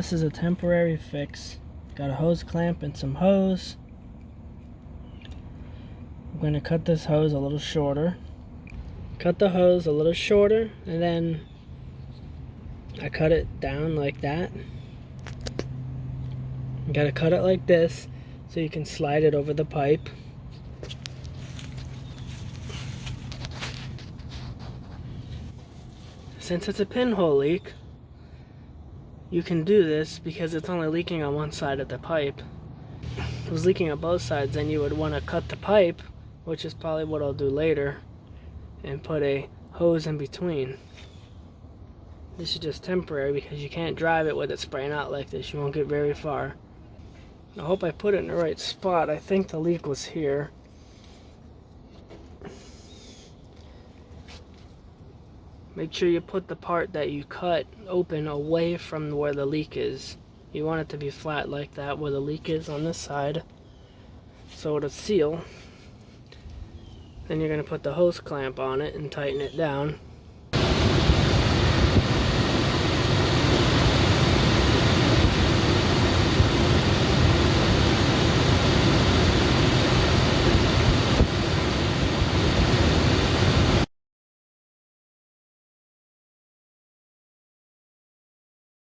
this is a temporary fix. Got a hose clamp and some hose. I'm going to cut this hose a little shorter. Cut the hose a little shorter, and then I cut it down like that. You gotta cut it like this so you can slide it over the pipe. Since it's a pinhole leak, you can do this because it's only leaking on one side of the pipe. If it was leaking on both sides, then you would want to cut the pipe, which is probably what I'll do later, and put a hose in between. This is just temporary because you can't drive it with it spraying out like this. You won't get very far. I hope I put it in the right spot. I think the leak was here. Make sure you put the part that you cut open away from where the leak is. You want it to be flat like that where the leak is on this side, so it'll seal. Then you're going to put the hose clamp on it and tighten it down.